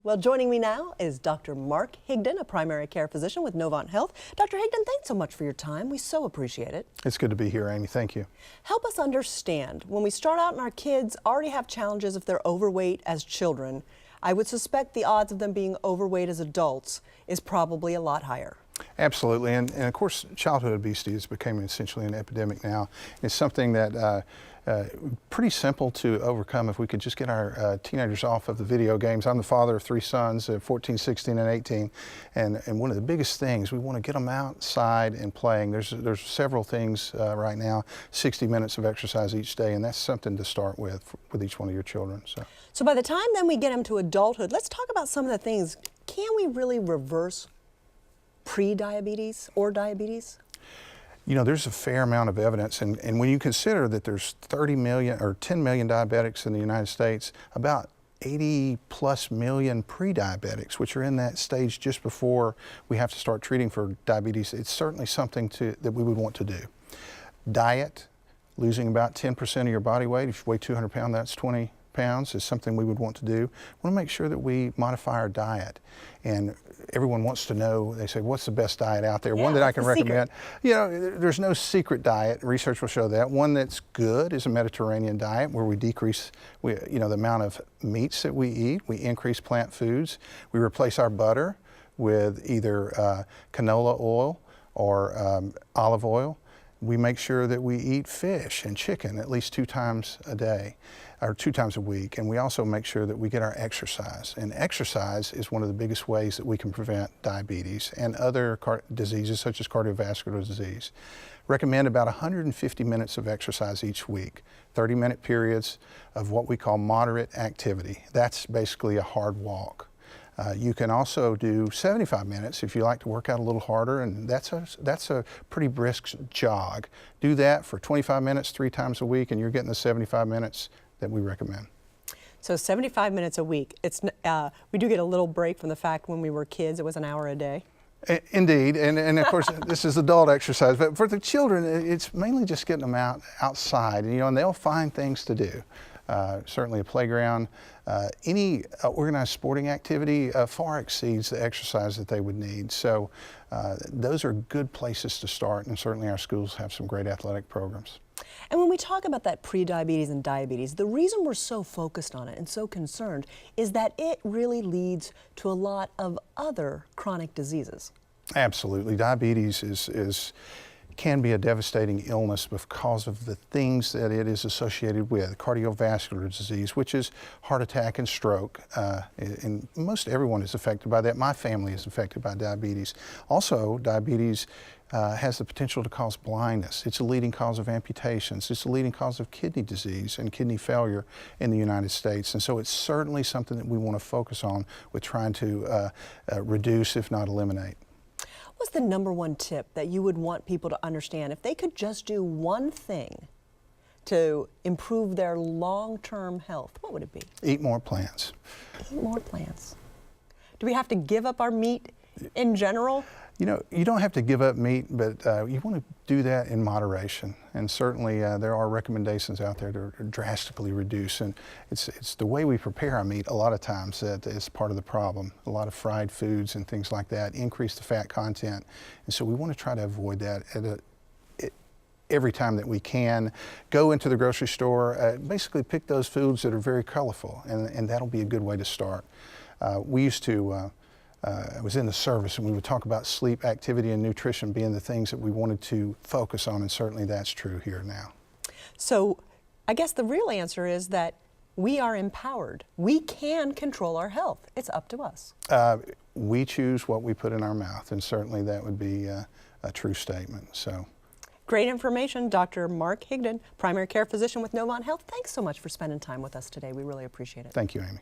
Well, joining me now is Dr. Mark Higdon, a primary care physician with Novant Health. Dr. Higdon, thanks so much for your time. We so appreciate it. It's good to be here, Amy. Thank you. Help us understand, when we start out and our kids already have challenges if they're overweight as children, I would suspect the odds of them being overweight as adults is probably a lot higher. Absolutely, and of course childhood obesity is becoming essentially an epidemic now. It's something that pretty simple to overcome if we could just get our teenagers off of the video games. I'm the father of 3 sons, 14, 16, and 18, and one of the biggest things, we want to get them outside and playing. There's several things right now, 60 minutes of exercise each day, and that's something to start with each one of your children. So by the time then we get them to adulthood, let's talk about some of the things. Can we really reverse pre-diabetes or diabetes? You know, there's a fair amount of evidence, and when you consider that there's 30 million or 10 million diabetics in the United States, about 80 plus million pre-diabetics, which are in that stage just before we have to start treating for diabetes, it's certainly something that we would want to do. Diet, losing about 10% of your body weight. If you weigh 200 pounds, that's 20 pounds, is something we would want to do. We want to make sure that we modify our diet. And everyone wants to know, they say, what's the best diet out there? Yeah, one that I can recommend. Secret? You know, there's no secret diet. Research will show that. One that's good is a Mediterranean diet where we decrease the amount of meats that we eat. We increase plant foods. We replace our butter with either canola oil or olive oil. We make sure that we eat fish and chicken at least 2 times a day, or 2 times a week. And we also make sure that we get our exercise. And exercise is one of the biggest ways that we can prevent diabetes and other diseases such as cardiovascular disease. Recommend about 150 minutes of exercise each week, 30-minute periods of what we call moderate activity. That's basically a hard walk. You can also do 75 minutes if you like to work out a little harder, and that's a pretty brisk jog. Do that for 25 minutes 3 times a week, and you're getting the 75 minutes that we recommend. So 75 minutes a week. We do get a little break from the fact when we were kids it was an hour a day. Indeed, and of course this is adult exercise, but for the children it's mainly just getting them outside, and they'll find things to do. Certainly a playground, any organized sporting activity far exceeds the exercise that they would need. So those are good places to start, and certainly our schools have some great athletic programs. And when we talk about that pre-diabetes and diabetes, the reason we're so focused on it and so concerned is that it really leads to a lot of other chronic diseases. Absolutely. Diabetes can be a devastating illness because of the things that it is associated with. Cardiovascular disease, which is heart attack and stroke, and most everyone is affected by that. My family is affected by diabetes. Also, diabetes has the potential to cause blindness. It's a leading cause of amputations. It's a leading cause of kidney disease and kidney failure in the United States. And so it's certainly something that we want to focus on with trying to reduce, if not eliminate. What's the #1 tip that you would want people to understand if they could just do one thing to improve their long-term health? What would it be? Eat more plants. Eat more plants. Do we have to give up our meat in general? You know, you don't have to give up meat, but you want to do that in moderation. And certainly there are recommendations out there to drastically reduce. And it's the way we prepare our meat a lot of times that is part of the problem. A lot of fried foods and things like that increase the fat content. And so we want to try to avoid that every time that we can. Go into the grocery store, basically pick those foods that are very colorful, and that'll be a good way to start. We used to I was in the service, and we would talk about sleep, activity, and nutrition being the things that we wanted to focus on, and certainly that's true here now. So I guess the real answer is that we are empowered. We can control our health. It's up to us. We choose what we put in our mouth, and certainly that would be a true statement. So, great information. Dr. Mark Higdon, primary care physician with Novant Health. Thanks so much for spending time with us today. We really appreciate it. Thank you, Amy.